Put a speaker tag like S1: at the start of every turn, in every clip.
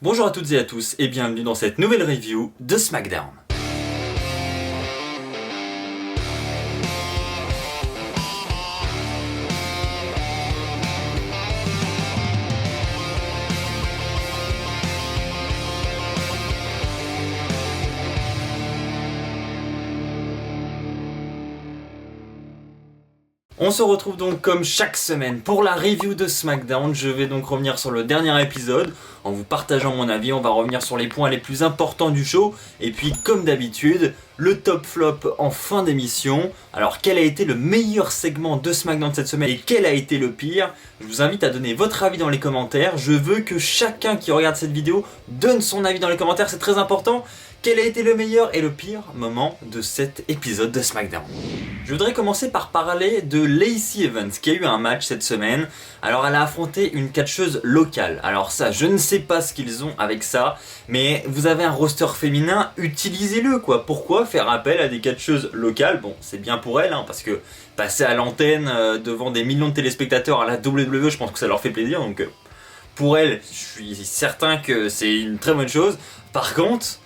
S1: Bonjour à toutes et à tous et bienvenue dans cette nouvelle review de SmackDown. On se retrouve donc comme chaque semaine pour la review de SmackDown. Je vais donc revenir sur le dernier épisode en vous partageant mon avis. On va revenir sur les points les plus importants du show. Et puis comme d'habitude, le top flop en fin d'émission. Alors quel a été le meilleur segment de SmackDown cette semaine et quel a été le pire? Je vous invite à donner votre avis dans les commentaires. Je veux que chacun qui regarde cette vidéo donne son avis dans les commentaires, c'est très important. Quel a été le meilleur et le pire moment de cet épisode de SmackDown? Je voudrais commencer par parler de Lacey Evans qui a eu un match cette semaine. Alors elle a affronté une catcheuse locale. Alors ça, je ne sais pas ce qu'ils ont avec ça, mais vous avez un roster féminin, utilisez-le quoi. Pourquoi faire appel à des catcheuses locales? Bon, c'est bien pour elles, parce que passer à l'antenne devant des millions de téléspectateurs à la WWE, je pense que ça leur fait plaisir. Donc pour elles, je suis certain que c'est une très bonne chose. Par contre,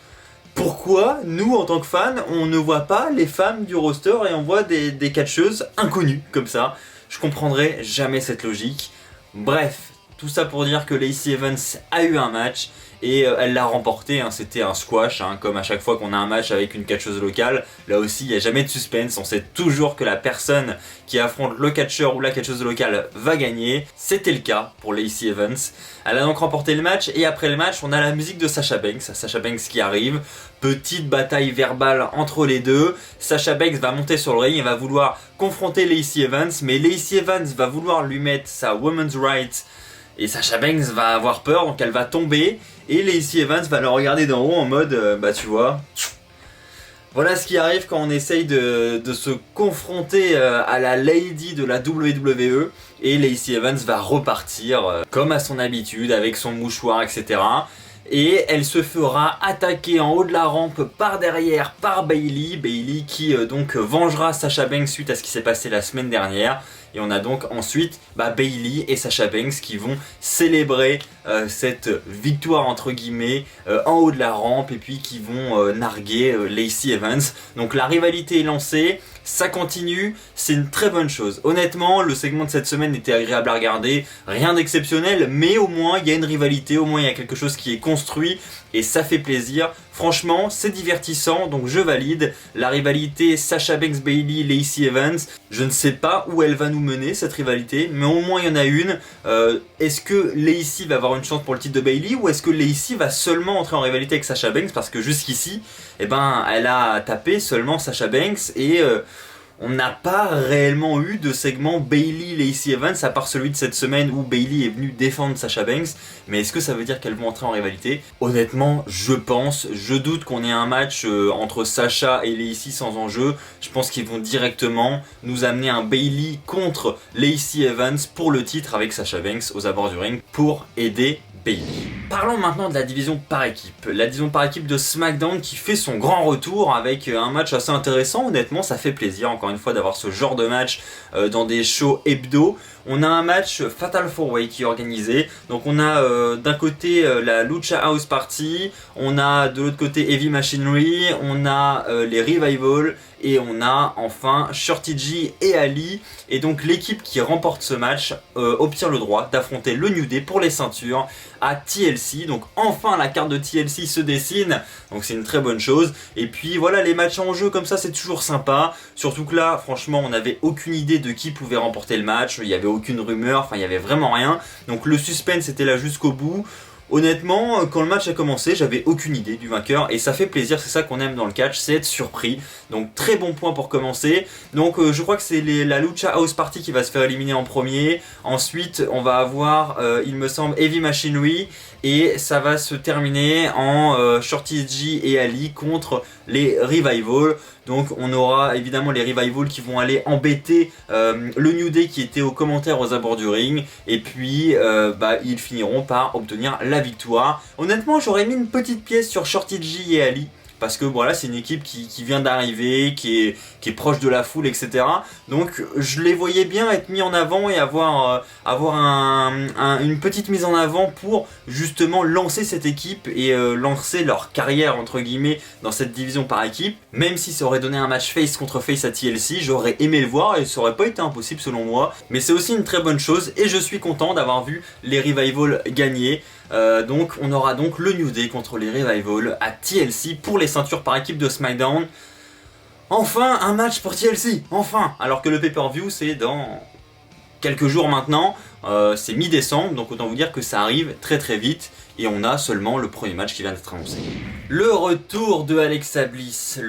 S1: pourquoi, nous, en tant que fans, on ne voit pas les femmes du roster et on voit des catcheuses inconnues comme ça? Je comprendrai jamais cette logique. Bref, tout ça pour dire que Lacey Evans a eu un match et elle l'a remporté, c'était un squash, comme à chaque fois qu'on a un match avec une catcheuse locale. Là aussi, il n'y a jamais de suspense, on sait toujours que la personne qui affronte le catcheur ou la catcheuse locale va gagner. C'était le cas pour Lacey Evans. Elle a donc remporté le match et après le match, on a la musique de Sasha Banks qui arrive. Petite bataille verbale entre les deux. Sasha Banks va monter sur le ring et va vouloir confronter Lacey Evans, mais Lacey Evans va vouloir lui mettre sa woman's right et Sasha Banks va avoir peur, donc elle va tomber et Lacey Evans va le regarder d'en haut en mode tu vois. Voilà ce qui arrive quand on essaye de se confronter à la lady de la WWE. Et Lacey Evans va repartir comme à son habitude avec son mouchoir, etc. Et elle se fera attaquer en haut de la rampe par derrière par Bayley qui donc vengera Sasha Banks suite à ce qui s'est passé la semaine dernière. Et on a donc ensuite Bayley et Sasha Banks qui vont célébrer cette victoire entre guillemets en haut de la rampe et puis qui vont narguer Lacey Evans. Donc la rivalité est lancée, ça continue, c'est une très bonne chose. Honnêtement, le segment de cette semaine était agréable à regarder, rien d'exceptionnel, mais au moins il y a une rivalité, au moins il y a quelque chose qui est construit et ça fait plaisir. Franchement, c'est divertissant, donc je valide. La rivalité Sasha Banks-Bayley, Lacey Evans, je ne sais pas où elle va nous mener cette rivalité, mais au moins il y en a une. Est-ce que Lacey va avoir une chance pour le titre de Bayley ou est-ce que Lacey va seulement entrer en rivalité avec Sasha Banks parce que jusqu'ici, elle a tapé seulement Sasha Banks et on n'a pas réellement eu de segment Bayley-Lacey Evans à part celui de cette semaine où Bayley est venue défendre Sasha Banks. Mais est-ce que ça veut dire qu'elles vont entrer en rivalité? Honnêtement, je doute qu'on ait un match entre Sasha et Lacey sans enjeu. Je pense qu'ils vont directement nous amener un Bayley contre Lacey Evans pour le titre avec Sasha Banks aux abords du ring pour aider Bayley. Parlons maintenant de la division par équipe. La division par équipe de SmackDown qui fait son grand retour avec un match assez intéressant. Honnêtement, ça fait plaisir encore une fois d'avoir ce genre de match dans des shows hebdo. On a un match Fatal 4-Way qui est organisé. Donc on a d'un côté la Lucha House Party, on a de l'autre côté Heavy Machinery, on a les Revival et on a enfin Shorty G et Ali. Et donc l'équipe qui remporte ce match obtient le droit d'affronter le New Day pour les ceintures à TLC. Donc enfin la carte de TLC se dessine, donc c'est une très bonne chose. Et puis voilà, les matchs en jeu comme ça c'est toujours sympa. Surtout que là franchement on n'avait aucune idée de qui pouvait remporter le match, il n'y avait aucune rumeur, il n'y avait vraiment rien. Donc le suspense était là jusqu'au bout. Honnêtement, quand le match a commencé, j'avais aucune idée du vainqueur et ça fait plaisir, c'est ça qu'on aime dans le catch, c'est être surpris. Donc très bon point pour commencer. Donc je crois que c'est la Lucha House Party qui va se faire éliminer en premier. Ensuite, on va avoir, il me semble, Heavy Machinery et ça va se terminer en Shorty G et Ali contre les Revival. Donc on aura évidemment les Revival qui vont aller embêter le New Day qui était aux commentaires aux abords du ring. Et puis ils finiront par obtenir la victoire. Honnêtement j'aurais mis une petite pièce sur Shorty G et Ali. parce que voilà, c'est une équipe qui vient d'arriver, qui est proche de la foule, etc. Donc je les voyais bien être mis en avant et avoir une petite mise en avant pour justement lancer cette équipe et lancer leur carrière entre guillemets dans cette division par équipe. Même si ça aurait donné un match face contre face à TLC, j'aurais aimé le voir et ça aurait pas été impossible selon moi. Mais c'est aussi une très bonne chose et je suis content d'avoir vu les Revival gagner. Donc on aura donc le New Day contre les Revival à TLC pour les ceintures par équipe de SmackDown. Enfin un match pour TLC, enfin. Alors que le pay-per-view c'est dans quelques jours maintenant, c'est mi-décembre, donc autant vous dire que ça arrive très très vite. Et on a seulement le premier match qui vient d'être annoncé. Le retour de Alexa Bliss,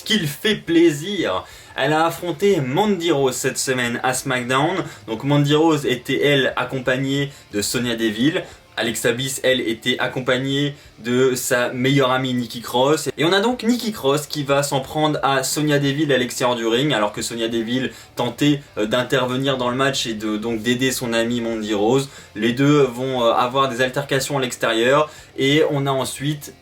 S1: qu'il fait plaisir. Elle a affronté Mandy Rose cette semaine à SmackDown. Donc Mandy Rose était elle accompagnée de Sonya Deville. Alexa Bliss, elle, était accompagnée de sa meilleure amie Nikki Cross. Et on a donc Nikki Cross qui va s'en prendre à Sonya Deville à l'extérieur du ring, alors que Sonya Deville tentait d'intervenir dans le match et donc d'aider son amie Mandy Rose. Les deux vont avoir des altercations à l'extérieur. Et on a ensuite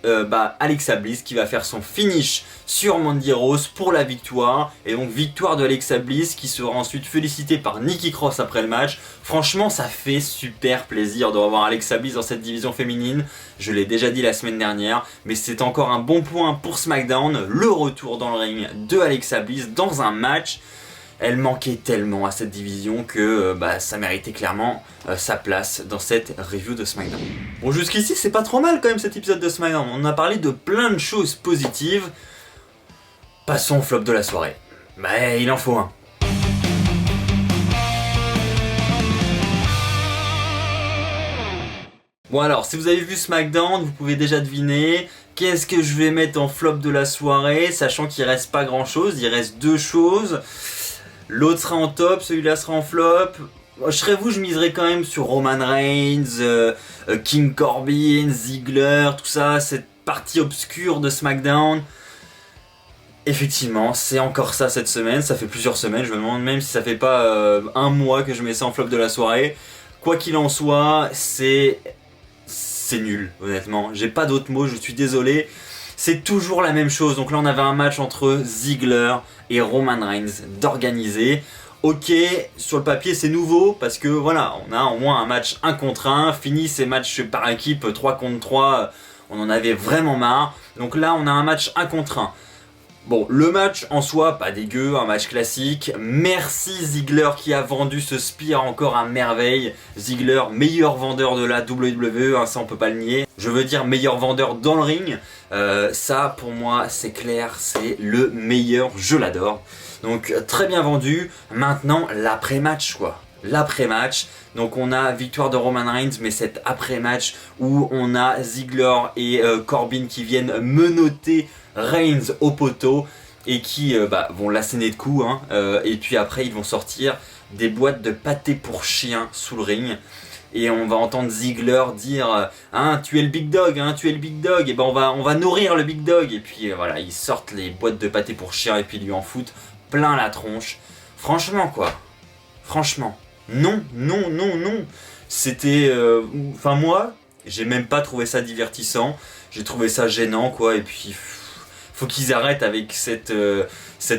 S1: Alexa Bliss qui va faire son finish sur Mandy Rose pour la victoire. Et donc victoire de Alexa Bliss qui sera ensuite félicitée par Nikki Cross après le match. Franchement, ça fait super plaisir de revoir Alexa Bliss dans cette division féminine. Je l'ai déjà dit la semaine dernière, mais c'est encore un bon point pour SmackDown. Le retour dans le ring de Alexa Bliss dans un match. Elle manquait tellement à cette division que ça méritait clairement sa place dans cette review de SmackDown. Bon, jusqu'ici c'est pas trop mal quand même cet épisode de SmackDown. On a parlé de plein de choses positives. Passons au flop de la soirée. Il en faut un. Bon alors, si vous avez vu SmackDown, vous pouvez déjà deviner qu'est-ce que je vais mettre en flop de la soirée, sachant qu'il reste pas grand chose, il reste deux choses. L'autre sera en top, celui-là sera en flop. Je serais vous, je miserais quand même sur Roman Reigns, King Corbin, Ziggler, tout ça, cette partie obscure de SmackDown. Effectivement, c'est encore ça cette semaine, ça fait plusieurs semaines, je me demande même si ça fait pas un mois que je mets ça en flop de la soirée. Quoi qu'il en soit, c'est nul, honnêtement. J'ai pas d'autres mots, je suis désolé. C'est toujours la même chose. Donc là, on avait un match entre Ziggler et Roman Reigns d'organiser. Ok, sur le papier, c'est nouveau parce que voilà, on a au moins un match 1 contre 1. Fini ces matchs par équipe 3 contre 3. On en avait vraiment marre. Donc là, on a un match 1 contre 1. Bon, le match en soi, pas dégueu, un match classique. Merci Ziggler qui a vendu ce spear encore à merveille. Ziggler, meilleur vendeur de la WWE, hein, ça on peut pas le nier. Je veux dire meilleur vendeur dans le ring. Ça pour moi c'est clair, c'est le meilleur, je l'adore. Donc très bien vendu. Maintenant l'après-match quoi. L'après-match, donc on a victoire de Roman Reigns, mais cet après-match où on a Ziggler et Corbin qui viennent menotter Reigns au poteau et qui vont l'asséner de coups, hein, et puis après ils vont sortir des boîtes de pâté pour chiens sous le ring. Et on va entendre Ziggler dire hein, tu es le big dog, hein, tu es le big dog, et on va nourrir le big dog. Et puis voilà, ils sortent les boîtes de pâté pour chiens et puis ils lui en foutent plein la tronche. Franchement quoi, franchement, non. C'était, moi, j'ai même pas trouvé ça divertissant, j'ai trouvé ça gênant quoi, et puis faut qu'ils arrêtent avec cette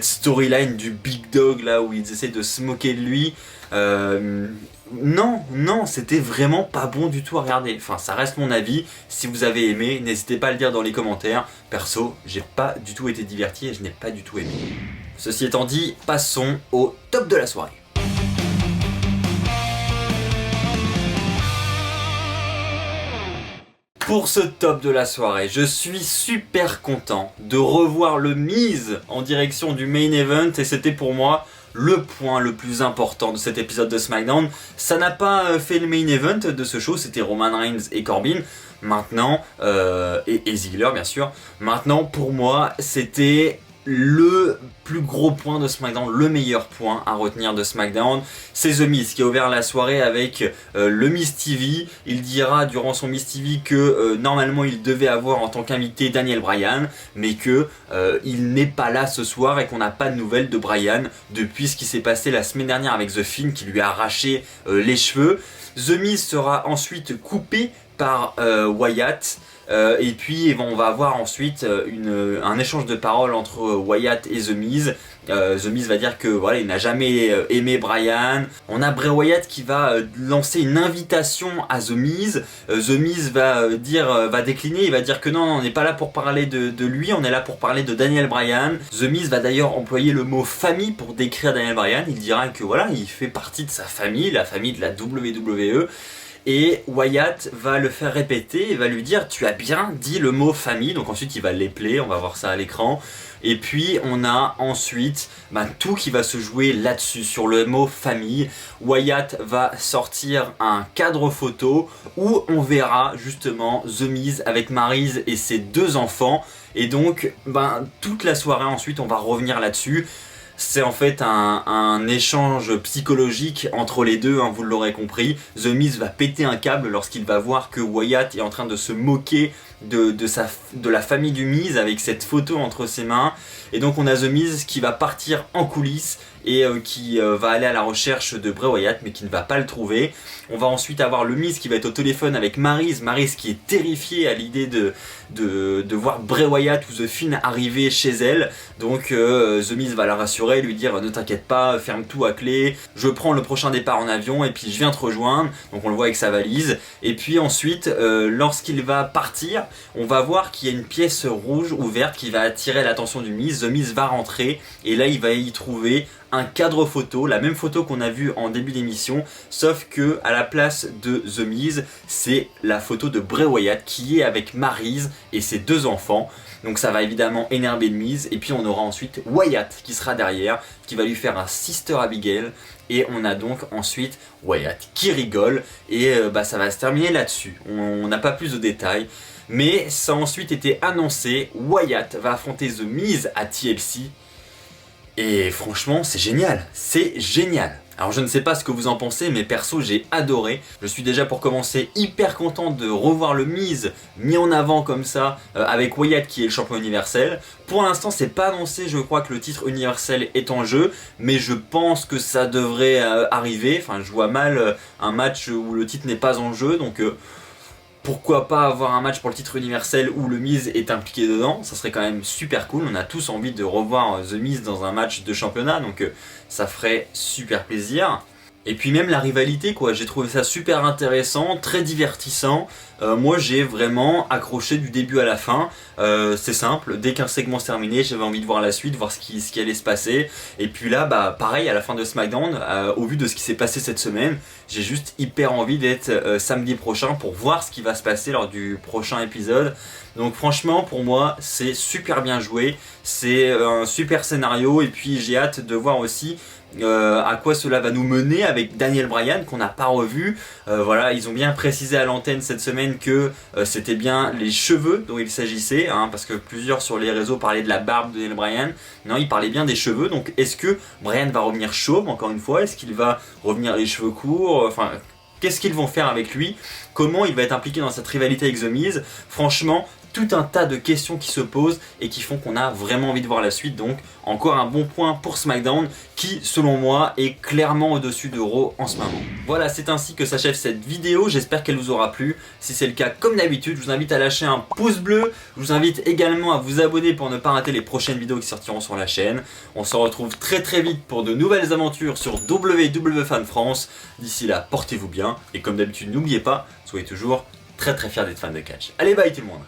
S1: storyline du big dog là où ils essaient de se moquer de lui. Non, c'était vraiment pas bon du tout à regarder. Enfin, ça reste mon avis. Si vous avez aimé, n'hésitez pas à le dire dans les commentaires. Perso, j'ai pas du tout été diverti et je n'ai pas du tout aimé. Ceci étant dit, passons au top de la soirée. Pour ce top de la soirée, je suis super content de revoir le Miz en direction du main event et c'était pour moi le point le plus important de cet épisode de SmackDown. Ça n'a pas fait le main event de ce show, c'était Roman Reigns et Corbin. Maintenant, et Ziggler bien sûr. Maintenant pour moi c'était le plus gros point de SmackDown, le meilleur point à retenir de SmackDown, c'est The Miz qui a ouvert la soirée avec le Miz TV. Il dira durant son Miz TV que normalement il devait avoir en tant qu'invité Daniel Bryan, mais que il n'est pas là ce soir et qu'on n'a pas de nouvelles de Bryan depuis ce qui s'est passé la semaine dernière avec The Fiend qui lui a arraché les cheveux. The Miz sera ensuite coupé par Wyatt. Et puis on va avoir ensuite un échange de paroles entre Wyatt et The Miz. The Miz va dire que voilà, il n'a jamais aimé Bryan. On a Bray Wyatt qui va lancer une invitation à The Miz. The Miz va décliner, il va dire que non, on n'est pas là pour parler de lui, on est là pour parler de Daniel Bryan. The Miz va d'ailleurs employer le mot famille pour décrire Daniel Bryan. Il dira que voilà, il fait partie de sa famille, la famille de la WWE. Et Wyatt va le faire répéter et va lui dire tu as bien dit le mot famille. Donc ensuite il va l'épeler, on va voir ça à l'écran. Et puis on a ensuite tout qui va se jouer là-dessus, sur le mot famille. Wyatt va sortir un cadre photo où on verra justement The Miz avec Maryse et ses 2 enfants. Et donc toute la soirée ensuite on va revenir là-dessus. C'est en fait un échange psychologique entre les deux, vous l'aurez compris. The Miz va péter un câble lorsqu'il va voir que Wyatt est en train de se moquer de la famille du Miz avec cette photo entre ses mains. Et donc on a The Miz qui va partir en coulisses et qui va aller à la recherche de Bray Wyatt mais qui ne va pas le trouver. On va ensuite avoir le Miz qui va être au téléphone avec Maryse qui est terrifiée à l'idée de voir Bray Wyatt ou The Fiend arriver chez elle. Donc The Miz va la rassurer, lui dire ne t'inquiète pas, ferme tout à clé, je prends le prochain départ en avion et puis je viens te rejoindre. Donc on le voit avec sa valise. Et puis ensuite lorsqu'il va partir, on va voir qu'il y a une pièce rouge ou verte qui va attirer l'attention du Miz. The Miz va rentrer et là il va y trouver un cadre photo, la même photo qu'on a vue en début d'émission, sauf que à la place de The Miz, c'est la photo de Bray Wyatt qui est avec Maryse et ses 2 enfants. Donc ça va évidemment énerver The Miz. Et puis on aura ensuite Wyatt qui sera derrière, qui va lui faire un Sister Abigail. Et on a donc ensuite Wyatt qui rigole. Et ça va se terminer là-dessus. On n'a pas plus de détails. Mais ça a ensuite été annoncé, Wyatt va affronter The Miz à TLC. Et franchement, c'est génial, c'est génial. Alors je ne sais pas ce que vous en pensez, mais perso j'ai adoré. Je suis déjà pour commencer hyper content de revoir le Miz mis en avant comme ça, avec Wyatt qui est le champion universel. Pour l'instant c'est pas annoncé, je crois que le titre universel est en jeu, mais je pense que ça devrait arriver. Enfin je vois mal un match où le titre n'est pas en jeu, donc... pourquoi pas avoir un match pour le titre universel où le Miz est impliqué dedans, ça serait quand même super cool. On a tous envie de revoir The Miz dans un match de championnat, donc ça ferait super plaisir. Et puis même la rivalité quoi, j'ai trouvé ça super intéressant, très divertissant. Moi j'ai vraiment accroché du début à la fin. C'est simple, dès qu'un segment se terminait, j'avais envie de voir la suite, voir ce qui allait se passer. Et puis là, pareil, à la fin de SmackDown, au vu de ce qui s'est passé cette semaine, j'ai juste hyper envie d'être samedi prochain pour voir ce qui va se passer lors du prochain épisode. Donc franchement, pour moi, c'est super bien joué, c'est un super scénario. Et puis j'ai hâte de voir aussi à quoi cela va nous mener avec Daniel Bryan qu'on n'a pas revu. Voilà, ils ont bien précisé à l'antenne cette semaine que c'était bien les cheveux dont il s'agissait, parce que plusieurs sur les réseaux parlaient de la barbe de Daniel Bryan. Non, il parlait bien des cheveux. Donc est-ce que Bryan va revenir chauve encore une fois? Est-ce qu'il va revenir les cheveux courts? Enfin, qu'est-ce qu'ils vont faire avec lui? Comment il va être impliqué dans cette rivalité avec The Miz? Franchement, tout un tas de questions qui se posent et qui font qu'on a vraiment envie de voir la suite. Donc encore un bon point pour SmackDown qui selon moi est clairement au-dessus de Raw en ce moment. Voilà, c'est ainsi que s'achève cette vidéo, j'espère qu'elle vous aura plu. Si c'est le cas, comme d'habitude, je vous invite à lâcher un pouce bleu. Je vous invite également à vous abonner pour ne pas rater les prochaines vidéos qui sortiront sur la chaîne. On se retrouve très très vite pour de nouvelles aventures sur WWE Fan France. D'ici là, portez-vous bien et comme d'habitude, n'oubliez pas, soyez toujours très très fiers d'être fan de catch. Allez, bye tout le monde.